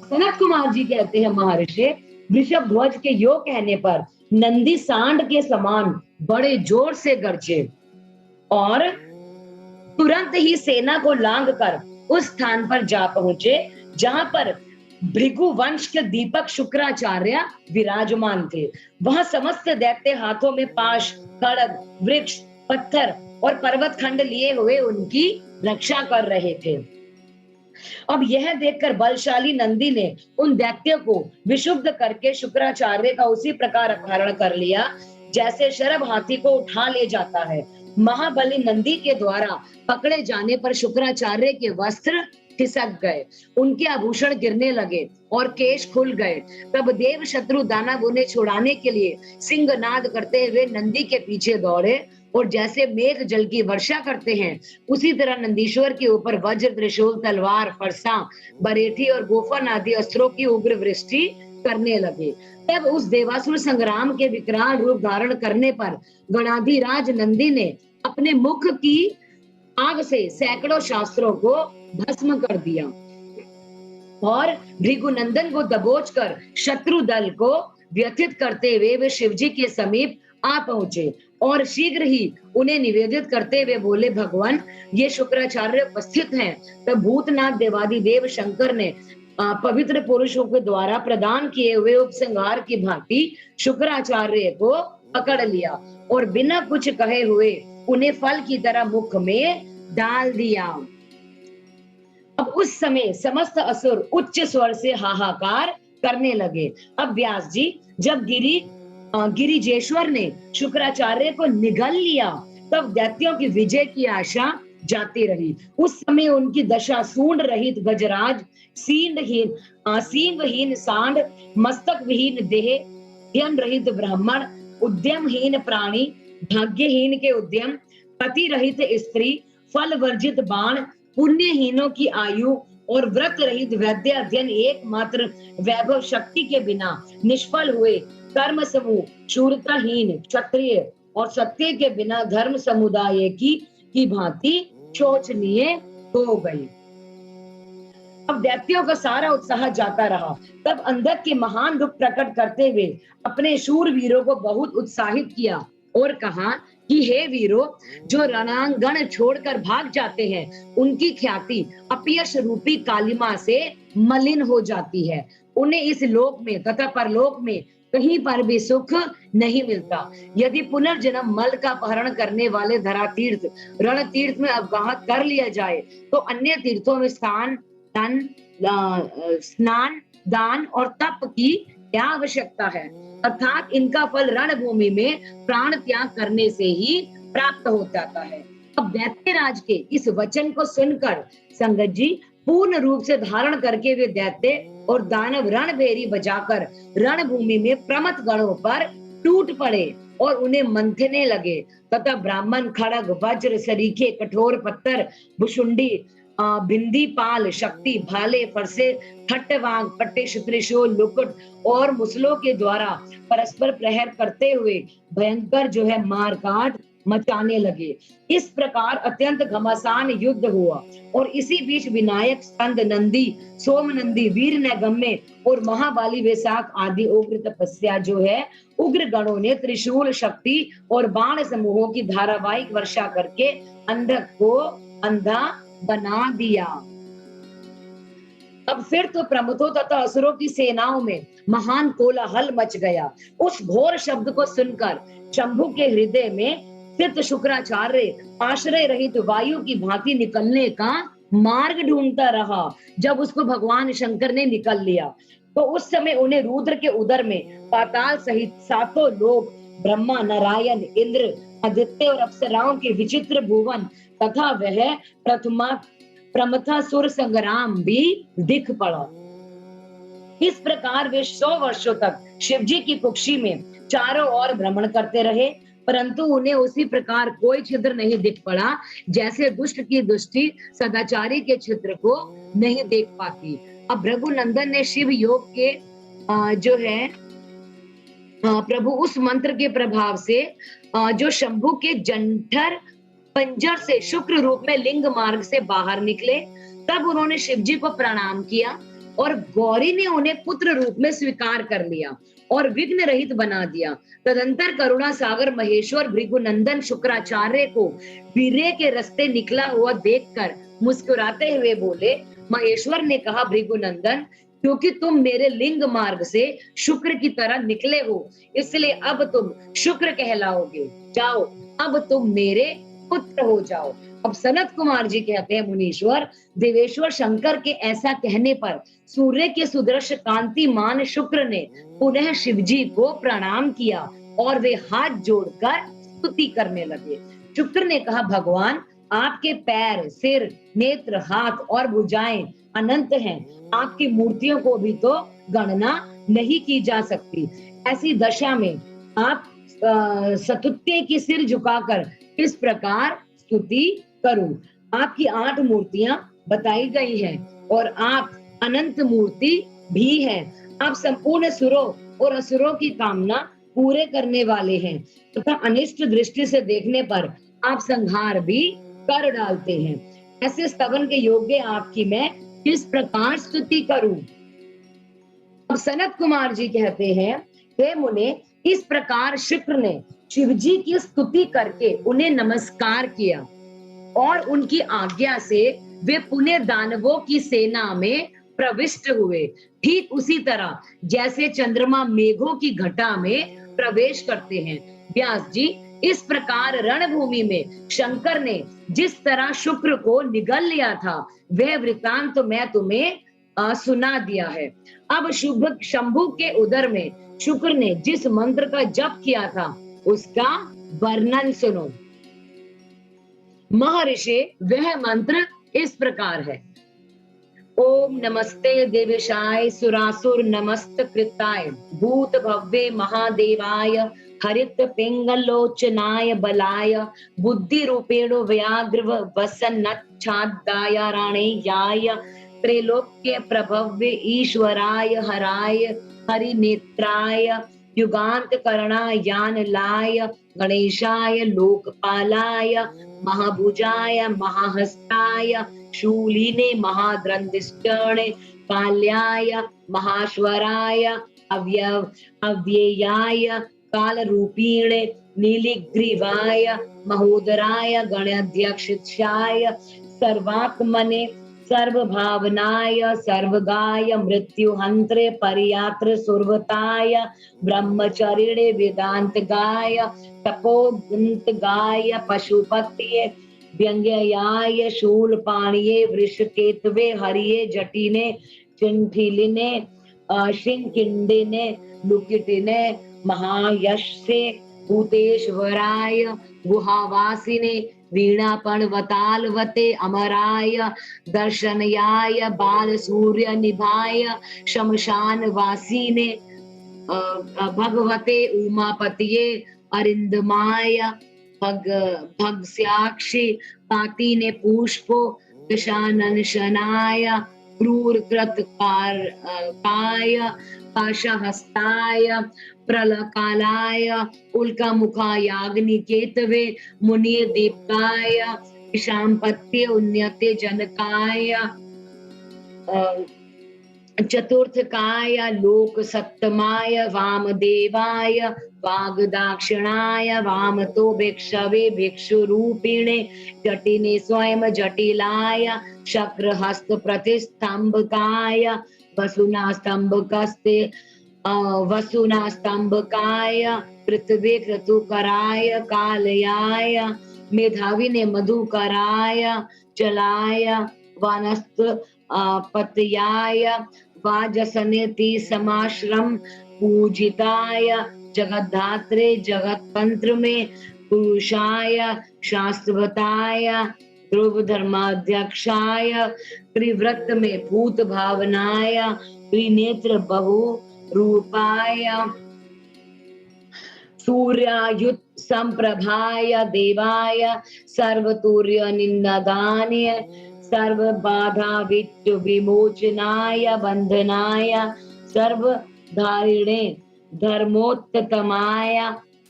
सनत कुमार जी कहते हैं, महर्षि, वृषभ ध्वज के यो कहने पर नंदी सांड के समान बड़े जोर से गरजे और तुरंत ही सेना को लांग कर उस स्थान पर जा पहुंचे जहां पर भृगु वंश के दीपक शुक्राचार्य विराजमान थे। वहां समस्त दैत्य हाथों में पाश, खड़ग, वृक्ष, पत्थर और पर्वत खंड लिए हुए उनकी रक्षा कर रहे थे। अब यह देखकर बलशाली नंदी ने उन दैत्यों को विशुद्ध करके शुक्राचार्य का उसी प्रकार अपहरण कर लिया जैसे शरभ हाथी को उठा ले जाता है। महाबली नंदी के द्वारा पकड़े जाने पर शुक्राचार्य के वस्त्र खिसक गए, उनके आभूषण गिरने लगे और केश खुल गए। तब देव शत्रु दानव उन्हें छुड़ाने के लिए सिंहनाद करते हुए नंदी के पीछे दौड़े और जैसे मेघ जल की वर्षा करते हैं उसी तरह नंदीश्वर के ऊपर वज्र, त्रिशूल, तलवार, फरसा, बरेठी और गोफन आदि अस्त्रों की उग्र वृष्टि करने लगे। तब उस देवासुर संग्राम के विकराल रूप धारण करने पर गणाधिराज नंदी ने अपने मुख की आग से सैकड़ों शास्त्रों को भस्म कर दिया और भृगुनंदन को दबोचकर शत्रु दल को व्यथित करते हुए वे शिवजी के समीप आ पहुंचे और शीघ्र ही उन्हें निवेदित करते हुए बोले, भगवान ये शुक्राचार्य उपस्थित हैं। तब भूतनाथ देवादिदेव शंकर ने पवित्र पुरुषों के द्वारा प्रदान किए हुए उपसंहार की भांति शुक्राचार्य को पकड़ लिया और बिना कुछ कहे हुए उन्हें फल की तरह मुख में डाल दिया। अब उस समय समस्त असुर उच्च स्वर से हाहाकार करने लगे। अब व्यास जी जब गिरिजेश्वर ने शुक्राचार्य को निगल लिया तब दैत्यों की विजय की आशा जाती रही। उस समय उनकी दशा सूंड रहित गजराज, सींगहीन सांड, मस्तक विहीन देह, ध्यन रहित ब्राह्मण, उद्यमहीन प्राणी, भाग्यहीन के उद्यम, पति रहित स्त्री, फल वर्जित बाण, पुण्यहीनों की आयु और व्रत रहित वैद्य अध्ययन एकमात्र वैभव शक्ति के बिना निष्फल हुए कर्म समूह, शूरताहीन क्षत्रिय और सत्य के बिना धर्म समुदाय की भांति शोचनीय हो गई। अब दैत्यों का सारा उत्साह जाता रहा। तब अंधक के महान दुख प्रकट करते हुए अपने शूरवीरों को बहुत उत्साहित किया और कहा कि हे वीरों, जो रणांगण छोड़कर भाग जाते हैं उनकी ख्याति अपयश रूपी कालिमा से मलिन हो जाती है। उन्हें इस लोक में तथा परलोक में कहीं पर भी सुख नहीं मिलता। यदि पुनर्जन्म मल का अपहरण करने वाले धरा तीर्थ, रण तीर्थ में अवगाहत कर लिया जाए तो अन्य तीर्थों में स्नान, दान और तप की क्या आवश्यकता है? अर्थात इनका फल रणभूमि में प्राण त्याग करने से ही प्राप्त हो जाता है। अब दैत्यराज के इस वचन को सुनकर संगत जी पूर्ण रूप से धारण करके वे दैत्य और दानव रणभेरी बजाकर रणभूमि में प्रमथ गणों पर टूट पड़े और उन्हें मंथने लगे तथा ब्राह्मण खड़ग, वज्र, सरीखे, कठोर पत्थर, भुशुंडी, बिंदी, पाल, शक्ति, भाले, फरसे, खट्टवांग, पट्टे, त्रिशूल, लुकुट और मुसलों के द्वारा परस्पर प्रहर करते हुए भयंकर जो है मारकाट मचाने लगे। इस प्रकार अत्यंत घमासान युद्ध हुआ और इसी बीच विनायक, स्कंद, नंदी, सोमनंदी, वीर नैगम्य और महाबाली वैशाख आदि उग्र तपस्या जो है उग्र गणों ने त्रिशूल शक्ति और बाण समूहों की धारावाहिक वर्षा करके अंधक को अंधा बना दिया। अब फिर तो प्रमुखों तथा असुरों की सेनाओं में महान कोलाहल मच गया। उस घोर शब्द को सुनकर शंभु के हृदय में स्थित शुक्राचार्य आश्रय रहित वायु की भांति निकलने का मार्ग ढूंढता रहा। जब उसको भगवान शंकर ने निकल लिया तो उस समय उन्हें रुद्र के उदर में पाताल सहित सातों लोक, ब्रह्मा, नारायण, इंद्र, आदित्य और अप्सराओं के विचित्र भुवन तथा वह प्रमथासुर संग्राम भी दिख पड़ा। इस प्रकार वे 100 वर्षों तक शिवजी की कुक्षी में चारों ओर भ्रमण करते रहे, परंतु उन्हें उसी प्रकार कोई छिद्र नहीं दिख पड़ा जैसे दुष्ट की दृष्टि सदाचारी के छिद्र को नहीं देख पाती। अब रघुनंदन ने शिव योग के जो है प्रभु उस मंत्र के प्रभाव से जो शंभु के जंठर पंजर से शुक्र रूप में लिंग मार्ग से बाहर निकले, तब उन्होंने शिवजी को प्रणाम किया और गौरी ने उन्हें पुत्र रूप में स्वीकार कर लिया और विघ्न रहित बना दिया। तदंतर करुणा सागर महेश्वर भृगुनंदन शुक्राचार्य को वीर्य के रास्ते निकला हुआ देखकर मुस्कुराते हुए बोले। महेश्वर ने कहा, भृगुनंदन, क्योंकि तुम मेरे लिंग मार्ग से शुक्र की तरह निकले हो, इसलिए अब तुम शुक्र कहलाओगे। जाओ, अब तुम मेरे पुत्र हो जाओ। अब सनत कुमार जी कहते हैं, मुनीश्वर, देवेश्वर शंकर के ऐसा कहने पर सूर्य के सुदृश्य कांतिमान शुक्र ने पुनः शिवजी को प्रणाम किया और वे हाथ जोड़कर स्तुति करने लगे। शुक्र ने कहा, भगवान, आपके पैर, सिर, नेत्र, हाथ और भुजाएं अनंत हैं। आपकी मूर्तियों को भी तो गणना नहीं की जा सकती। ऐसी दशा में आप सतुत्य की सिर झुकाकर इस प्रकार स्तुति करूं। आपकी 8 मूर्तियां बताई गई हैं और आप अनंत मूर्ति भी हैं। आप संपूर्ण सुरों और असुरों की कामना पूरे करने वाले हैं तथा अनिष्ट दृष्टि से देखने पर आप संहार भी कर डालते हैं। ऐसे स्तवन के योग्य आपकी मैं किस प्रकार स्तुति करूं? अब सनत कुमार जी कहते हैं, हे मुने, इस प्रकार शुक्र ने शिवजी की स्तुति करके उन्हें नमस्कार किया और उनकी आज्ञा से वे पुनः दानवों की सेना में प्रविष्ट हुए। ठीक उसी तरह जैसे चंद्रमा मेघों की घटा में प्रवेश करते हैं। व्यास जी, इस प्रकार रणभूमि में शंकर ने जिस तरह शुक्र को निगल लिया था, वह वृतांत तो मैं तुम्हें सुना दिया है। अब शुभ शंभु के उदर में शुक्र ने जिस मंत्र का जप किया था, उसका वर्णन सुनो। महर्षि, वह मंत्र इस प्रकार है। ओम नमस्ते देवेशाय सुरासुर नमस्त कृताय भूत भव्य महादेवाय हरित पिंगलोचनाय बलाय बुद्धि रूपेण व्याघ्र वसन्नच्छादाय राणेयाय त्रैलोक्य प्रभव्य ईश्वराय हराय हरिनेत्राय युगांत करणायानलाय गणेशाय लोकपालाय महाभुजाय महाहस्ताय शूलिने महाद्रंदिष्टणे काल्याय महाश्वराय अव्ययाय कालरूपीणे नीलिग्रीवाय महोदराय गणाध्यक्षाय सर्वात्मने सर्वभावनाय सर्वगाय मृत्युहंत्रे परियात्र सुरवताय ब्रह्मचरिणे वेदांत गाय तपोदंत गाय पशुपत्ये व्यंग्याय शूलपाणिये वृषकेतवे हरिये जटिने चिंठिलिने श्रृंकिंडिने लुकिटिने महायशसे भूतेश्वराय गुहावासिने वीणापणवतालवते अमराय दर्शनयाय बाल सूर्य निभाय शमशान वासीने भगवते उमापतिये अरिंदमाय भगस्याक्षी पातीने पुष्पो दशाननशनाय क्रूर कृतकार काय पाशहस्ताय प्रलकालाय उल्कामुखायाग्निकेतवे मुनिय दीपकाय शांपत्य उन्नते जनकाय चतुर्थकाय लोक सप्तमाय वामदेवाय वागदाक्षिणाय वामतो भिक्षवे भिक्षुरूपिणे जटिने स्वयं जटिलाय शक्रहस्त प्रतिस्तंभकाय वसुना स्तंभकस्ते वसुना स्तंभकाय पृथ्वी क्रतुकराय कालयाय मेधावी ने मधुकराय जलाय वनस्त पतयाय वाजसनेति समाश्रम पूजिताय जगद्धात्रे जगततंत्र में पुरुषाय शास्त्रवताय ध्रुव धर्माध्यक्षाय त्रिव्रत में भूत भावनाय त्रिनेत्र बहु रूपाय सूर्यायुत संप्रभाय देवाय सर्वतुर्य निंदादान्य सर्व बाधा विच्छ विमोचनाय बंधनाय सर्व धारिणे धर्मोत्तमाय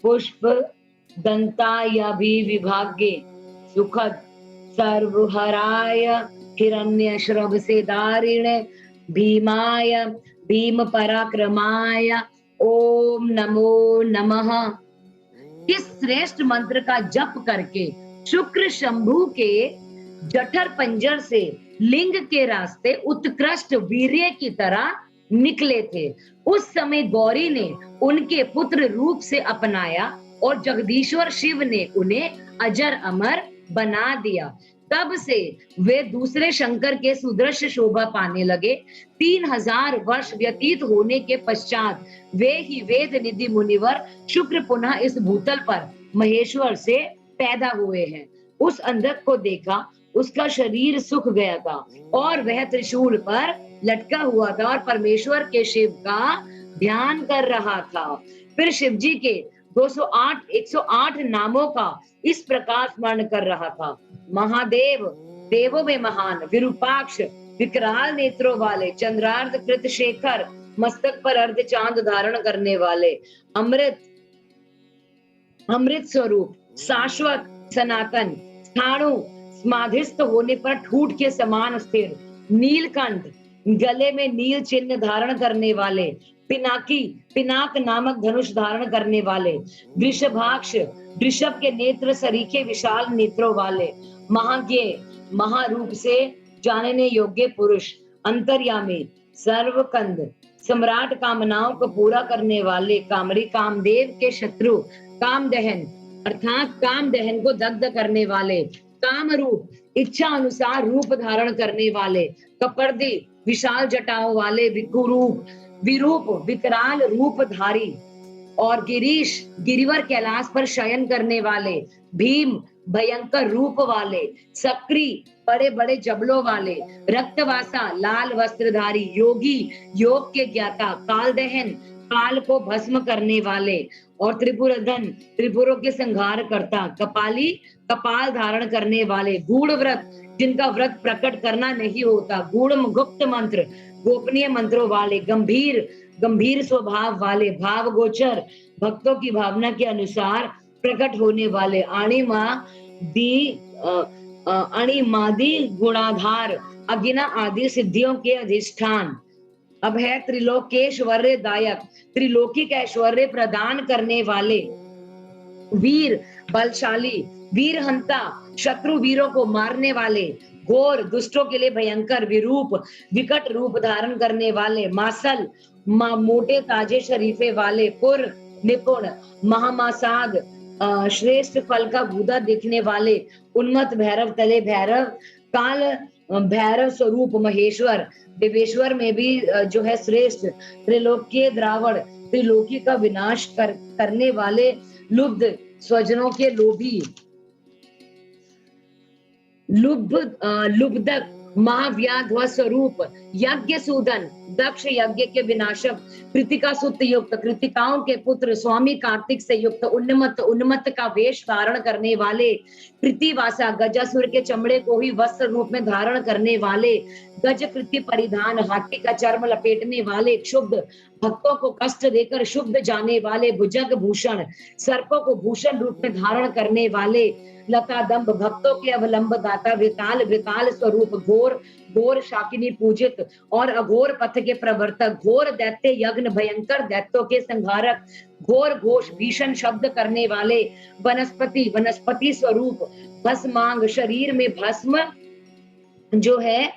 पुष्प दंताय विभाग्ये सुखद सर्वहराय हिरण्य श्रभ से दारिणे भीमाय भीम पराक्रमाय ओम नमो नमः। इस श्रेष्ठ मंत्र का जप करके शुक्र शंभु के जठर पंजर से लिंग के रास्ते उत्कृष्ट वीर्य की तरह निकले थे। उस समय गौरी ने उनके पुत्र रूप से अपनाया और जगदीश्वर शिव ने उन्हें अजर अमर बना दिया। तब से वे दूसरे शंकर के सुदृश्य शोभा पाने लगे। 3000 वर्ष व्यतीत होने के पश्चात वे ही वेद निधि मुनिवर शुक्र पुनः इस भूतल पर महेश्वर से पैदा हुए हैं। उस अंधक को देखा, उसका शरीर सूख गया था और वह त्रिशूल पर लटका हुआ था और परमेश्वर के शिव का ध्यान कर रहा था। फिर शिव जी के 108 नामों का इस प्रकार स्मरण कर रहा था। महादेव, देवों में महान, विरूपाक्ष, विकराल नेत्रों वाले, चंद्रार्ध कृत शेखर, मस्तक पर अर्ध चांद धारण करने वाले, अमृत स्वरूप, शाश्वत, सनातन, स्थाणु, समाधिस्थ होने पर ठूठ के समान स्थिर, नीलकंठ, गले में नील चिन्ह धारण करने वाले, पिनाक नामक धनुष धारण करने वाले, वृषभाक्ष, वृषभ के नेत्र सरीखे विशाल नेत्रों वाले, महाज्ञेय, महारूप से जानने योग्य पुरुष, अंतर्यामी, सर्वकंद, सम्राट, कामनाओं को पूरा करने वाले, कामरी, कामदेव के शत्रु, कामदहन अर्थात कामदहन को दग्ध करने वाले, कामरूप, इच्छा अनुसार रूप धारण करने वाले, कपर्दी, विशाल जटाओं वाले, विरूप, विकराल रूपधारी, और गिरीश, गिरिवर कैलाश पर शयन करने वाले, भीम, भयंकर रूप वाले, सक्री, बड़े बड़े जबलों वाले, रक्तवासा, लाल वस्त्रधारी, योगी, योग के ज्ञाता, कालदहन, काल को भस्म करने वाले, और त्रिपुरधन, त्रिपुरों के संहार करता, कपाली, कपाल धारण करने वाले, गूढ़ व्रत, जिनका व्रत प्रकट करना नहीं होता, गूढ़ गुप्त मंत्र, गोपनीय मंत्रों वाले, गंभीर स्वभाव वाले, भाव गोचर, भक्तों की भावना के अनुसार प्रकट होने वाले, अणिमादि गुणाधार, अगिना आदि सिद्धियों के अधिष्ठान। अब है त्रिलोकेश्वर्य दायक, त्रिलोकी का ऐश्वर्य प्रदान करने वाले, वीर, बलशाली, वीरहंता, शत्रु वीरों को मारने वाले, घोर, दुष्टों के लिए भयंकर, विरूप, विकट रूप धारण करने वाले, मासल, मोटे ताजे शरीफे वाले, पुर, निपुण, महामासाद, श्रेष्ठ फल का गूदा देखने वाले, उन्मत्त भैरव तले भैरव, काल भैरव स्वरूप महेश्वर, देवेश्वर में भी जो है श्रेष्ठ, त्रिलोकीय द्रावण, त्रिलोकी का विनाश करने वाले, लुब्ध, स्वजनों के लोभी, लुब्धक, महाव्याध्व स्वरूप, यज्ञ सूदन, दक्ष यज्ञ के विनाशक, कृतिका सुत युक्त, कृतिकाओं के पुत्र, स्वामी कार्तिक से युक्त, उन्मत्त का वेश धारण करने वाले, कृतिवासा, गजासुर के चमड़े को ही वस्त्र रूप में धारण करने वाले, गज कृति परिधान, हाथी का चर्म लपेटने वाले, क्षुब्ध, भक्तों को कष्ट देकर शुद्ध जाने वाले, भुजग भूषण, सर्पों को भूषण रूप में धारण करने वाले, लता दंभ, भक्तों के अवलंब दाता, विकाल स्वरूप, घोर शाकिनी पूजित और अघोर पथ के प्रवर्तक, घोर दैत्य यज्ञ, भयंकर दैत्यों के संहारक, घोर घोष, भीषण शब्द करने वाले, वनस्पति स्वरूप, भस्मांग, शरीर में भस्म जो है,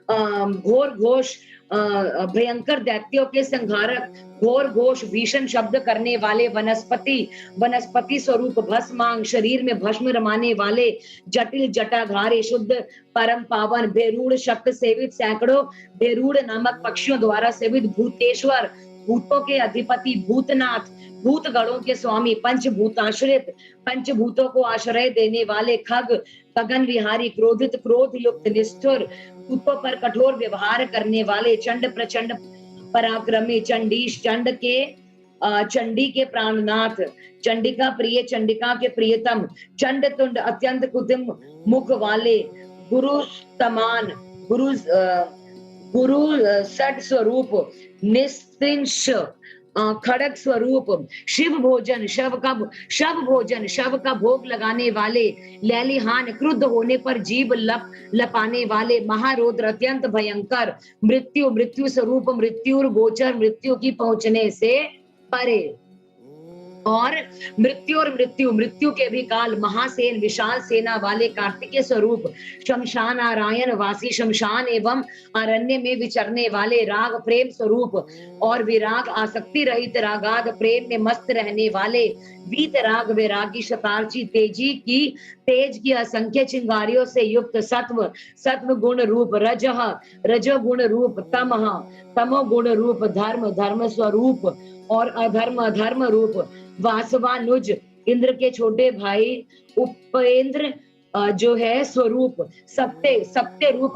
घोर घोष, भयंकर दैत्यों के संहारक, घोर घोष, भीषण शब्द करने वाले, वनस्पति स्वरूप, भस्मांग, शरीर में भस्म रमाने वाले, जटिल जटाधारी, शुद्ध, परम पावन, बेरूढ़ शक्त सेवित, सैकड़ों बेरूढ़ नामक पक्षियों द्वारा सेवित, भूतेश्वर, भूतों के अधिपति, भूतनाथ, भूत गणों के स्वामी, पंचभूताश्रित, पंचभूतों को आश्रय देने वाले, खग, गगन विहारी, क्रोधित, क्रोध युक्त, निष्ठुर, भूतों पर कठोर व्यवहार करने वाले, चंड प्रचंड पराक्रमी, चंडीश, चंडी के प्राणनाथ, चंडिका प्रिय, चंडिका के प्रियतम, चंड तुंड, अत्यंत कुटिम मुख वाले, गुरु समान, गुरु सट स्वरूप, निस्त्रिंश, खड़ग स्वरूप, शिव भोजन, शव का भोग लगाने वाले, लैलिहान, क्रुद्ध होने पर जीभ लपाने वाले, महारौद्र, अत्यंत भयंकर, मृत्यु स्वरूप, मृत्युर गोचर, मृत्यु की पहुंचने से परे, और मृत्यु के भी काल, महासेन, विशाल सेना वाले, कार्तिकेय स्वरूप, शमशान नारायण वासी, शमशान एवं अरण्य में विचरने वाले, राग प्रेम स्वरूप और विराग, आसक्ति रहित, रागाद प्रेम में मस्त रहने वाले, वीत राग वैरागी, शतार्ची, तेज की असंख्य चिंगारियों से युक्त, सत्व गुण रूप, रजो गुण रूप, तमो गुण रूप, धर्म स्वरूप और अधर्म रूप, वासवानुज, इंद्र के छोटे भाई, उपेंद्र जो है स्वरूप, सत्य रूप,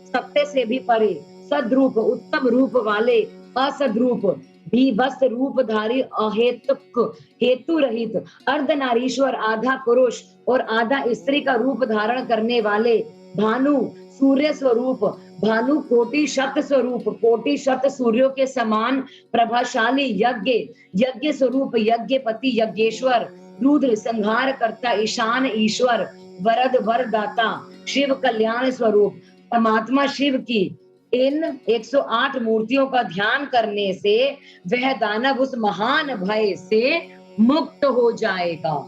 सत्य से भी परे, सद्रूप, उत्तम रूप वाले, असद्रूप, भीभत्स रूपधारी, अहेतुक, हेतु रहित, अर्धनारीश्वर, आधा पुरुष और आधा स्त्री का रूप धारण करने वाले, भानु, सूर्य स्वरूप, भानु कोटि शत स्वरूप, कोटि शत सूर्यों के समान प्रभाशाली, यज्ञ स्वरूप, यज्ञपति, यज्ञेश्वर, रुद्र, संहार करता, ईशान, ईश्वर, वरद, वरदाता, शिव, कल्याण स्वरूप, परमात्मा शिव की इन 108 मूर्तियों का ध्यान करने से वह दानव उस महान भय से मुक्त हो जाएगा।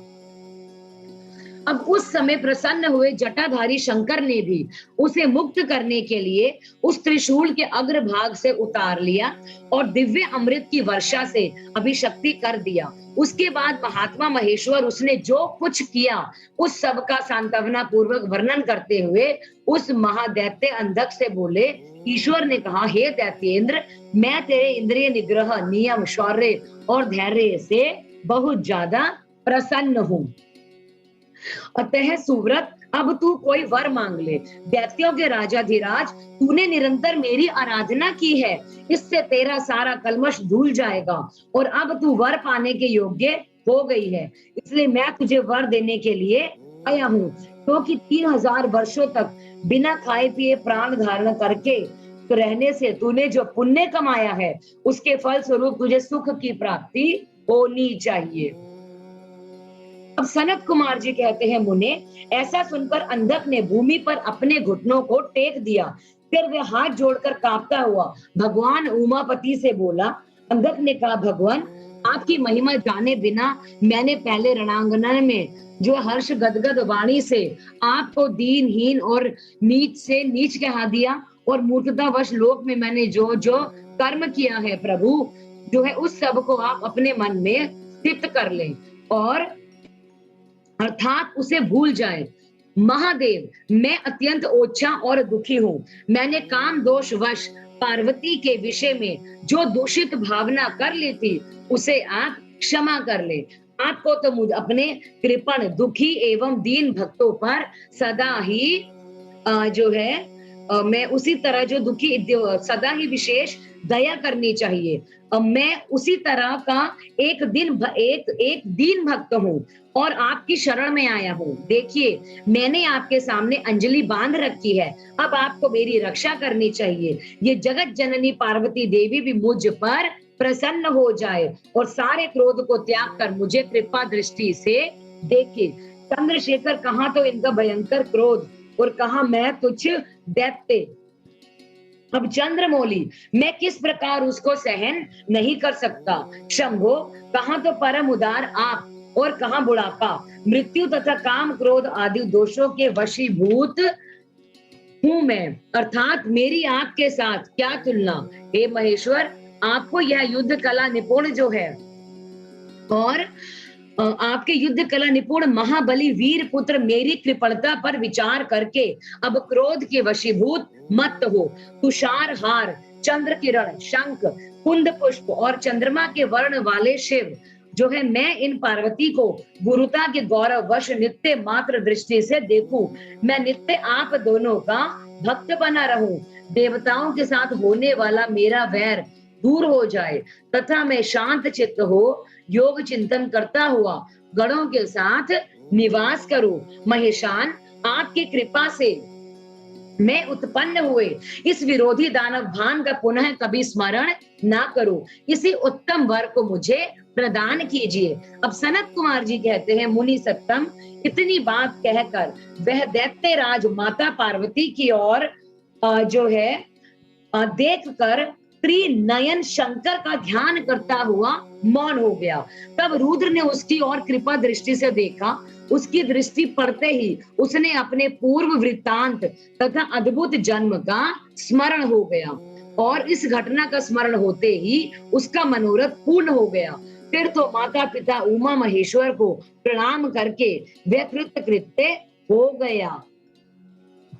अब उस समय प्रसन्न हुए जटाधारी शंकर ने भी उसे मुक्त करने के लिए उस त्रिशूल के अग्रभाग से उतार लिया और दिव्य अमृत की वर्षा से अभिषक्ति कर दिया। उसके बाद महात्मा महेश्वर उसने जो कुछ किया उस सब का सांत्वना पूर्वक वर्णन करते हुए उस महादैत्य अंधक से बोले, ईश्वर ने कहा, हे दैत्येंद्र, मैं तेरे इंद्रिय निग्रह, नियम, शौर्य और धैर्य से बहुत ज्यादा प्रसन्न हूँ। अतः सुव्रत, अब तू कोई वर मांग ले। दैत्यों के राजाधिराज, तूने निरंतर मेरी आराधना की है, इससे तेरा सारा कलमश धुल जाएगा और अब तू वर पाने के योग्य हो गई है। इसलिए मैं तुझे वर देने के लिए आया हूँ, क्योंकि 3000 वर्षों तक बिना खाए पिए प्राण धारण करके रहने से तूने जो पुण्य कमाया है उसके फल स्वरूप तुझे सुख की प्राप्ति होनी चाहिए। अब सनत कुमार जी कहते हैं, मुने, ऐसा सुनकर अंधक ने भूमि पर अपने घुटनों को टेक दिया। फिर वह हाथ जोड़कर कांपता हुआ भगवान उमापति से बोला। अंधक ने कहा, भगवान, आपकी महिमा जाने बिना मैंने पहले रणांगना में जो हर्ष गदगद वाणी से आपको दीनहीन और नीच से नीच कहा दिया और मूर्खतावश लोक में मैंने जो जो कर्म किया है प्रभु, जो है उस सब को आप अपने मन में स्थित कर लें और अर्थात उसे भूल जाए। महादेव, मैं अत्यंत ओछा और दुखी हूँ। मैंने काम दोष वश पार्वती के विषय में जो दूषित भावना कर ली थी उसे आप क्षमा कर ले। आपको तो मुझ अपने कृपण, दुखी एवं दीन भक्तों पर सदा ही जो है मैं उसी तरह जो दुखी सदा ही विशेष दया करनी चाहिए। मैं उसी तरह का एक दीन भक्त हूँ और आपकी शरण में आया हूँ। देखिए, मैंने आपके सामने अंजलि बांध रखी है, अब आपको मेरी रक्षा करनी चाहिए। ये जगत जननी पार्वती देवी भी मुझ पर प्रसन्न हो जाए और सारे क्रोध को त्याग कर मुझे कृपा दृष्टि से देखे। चंद्रशेखर, कहाँ तो इनका भयंकर क्रोध और कहाँ मैं तुच्छ दैत्य। अब चंद्रमौली, मैं किस प्रकार उसको सहन नहीं कर सकता। शंभो, कहाँ तो परम उदार आप और कहाँ बुढ़ापा, मृत्यु तथा काम क्रोध आदि दोषों के वशीभूत हूँ मैं, अर्थात मेरी आपके साथ क्या तुलना। हे महेश्वर, आपको यह युद्ध कला निपुण जो है और आपके युद्ध कला निपुण महाबली वीर पुत्र मेरी कृपणता पर विचार करके अब क्रोध के वशीभूत मत हो। तुषार हार, चंद्र किरण, शंख, कुंद पुष्प और चंद्रमा के वर्ण वाले शिव जो है, मैं इन पार्वती को गुरुता के गौरव वश नित्य मात्र दृष्टि से देखूं। मैं नित्य आप दोनों का भक्त बना रहूं। देवताओं के साथ होने वाला मेरा वैर दूर हो जाए तथा मैं शांत चित्त हो योग चिंतन करता हुआ गणों के साथ निवास करूं। महेशान, आपकी कृपा से में उत्पन्न हुए इस विरोधी दानव भान का पुनः कभी स्मरण ना करो, इसी उत्तम वर को मुझे प्रदान कीजिए। अब सनत कुमार जी कहते हैं, मुनि सत्तम, इतनी बात कहकर वह दैत्यराज माता पार्वती की ओर जो है देखकर त्रिनयन शंकर का ध्यान करता हुआ मौन हो गया। तब रुद्र ने उसकी ओर कृपा दृष्टि से देखा। उसकी दृष्टि पड़ते ही उसने अपने पूर्व वृत्तांत तथा अद्भुत जन्म का स्मरण हो गया, और इस घटना का स्मरण होते ही उसका मनोरथ पूर्ण हो गया। फिर तो माता पिता उमा महेश्वर को प्रणाम करके वह कृतकृत्य हो गया,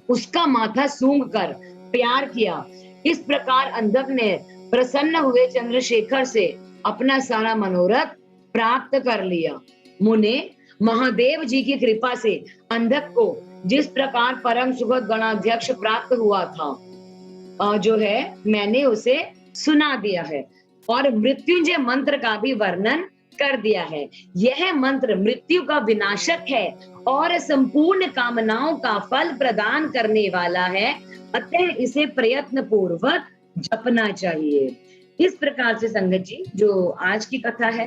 उसका माथा सूंघ कर प्यार किया। इस प्रकार अंधक ने प्रसन्न हुए चंद्रशेखर से अपना सारा मनोरथ प्राप्त कर लिया। मुने, महादेव जी की कृपा से अंधक को जिस प्रकार परम सुखद गणाध्यक्ष प्राप्त हुआ था, जो है मैंने उसे सुना दिया है, और मृत्युंजय मंत्र का भी वर्णन कर दिया है। यह मंत्र मृत्यु का विनाशक है और संपूर्ण कामनाओं का फल प्रदान करने वाला है, अतः इसे प्रयत्न पूर्वक जपना चाहिए। इस प्रकार से संगत जी, जो आज की कथा है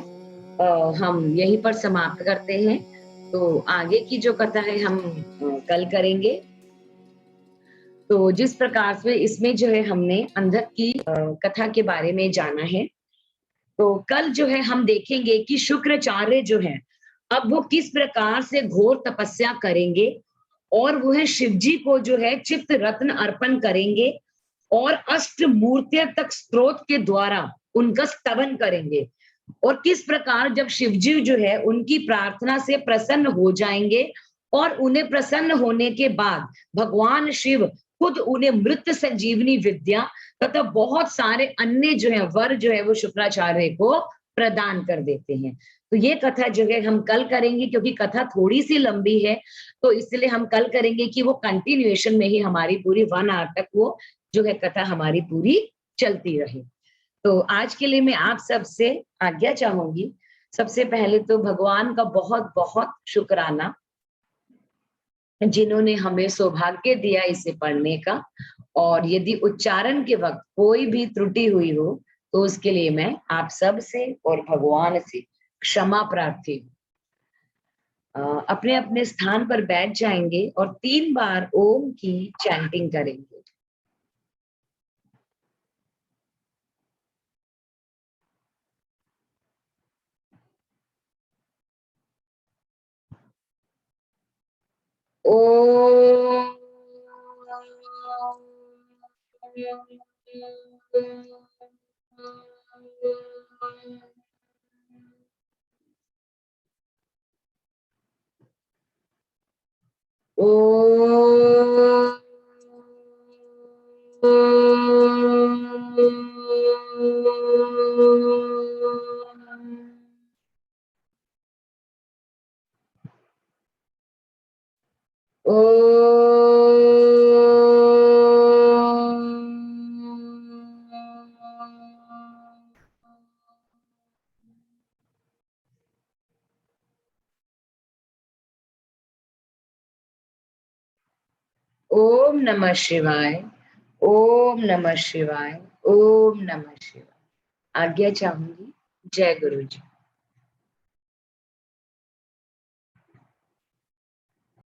हम यहीं पर समाप्त करते हैं। तो आगे की जो कथा है हम कल करेंगे। तो जिस प्रकार से इसमें जो है हमने अंधक की कथा के बारे में जाना है, तो कल जो है हम देखेंगे कि शुक्राचार्य जो है अब वो किस प्रकार से घोर तपस्या करेंगे, और वो है शिव जी को जो है चित्त रत्न अर्पण करेंगे, और अष्ट मूर्तियों तक स्त्रोत के द्वारा उनका स्तवन करेंगे, और किस प्रकार जब शिव जी जो है उनकी प्रार्थना से प्रसन्न हो जाएंगे, और उन्हें प्रसन्न होने के बाद भगवान शिव खुद उन्हें मृत संजीवनी विद्या तथा बहुत सारे अन्य जो है वर जो है वो शुक्राचार्य को प्रदान कर देते हैं। तो ये कथा जो है हम कल करेंगे, क्योंकि कथा थोड़ी सी लंबी है, तो इसलिए हम कल करेंगे कि वो कंटिन्यूएशन में ही हमारी पूरी 1 आवर तक वो जो है कथा हमारी पूरी चलती रहे। तो आज के लिए मैं आप सबसे आज्ञा चाहूंगी। सबसे पहले तो भगवान का बहुत बहुत शुक्राना, जिन्होंने हमें सौभाग्य दिया इसे पढ़ने का, और यदि उच्चारण के वक्त कोई भी त्रुटि हुई हो तो उसके लिए मैं आप सब से और भगवान से क्षमा प्रार्थी हूँ। अपने अपने स्थान पर बैठ जाएंगे और 3 बार ओम की चैंटिंग करेंगे। ओम ओम नमः शिवाय, ओम नमः शिवाय, ओम नमः शिवाय। आज्ञा चाहूंगी। जय गुरु जी।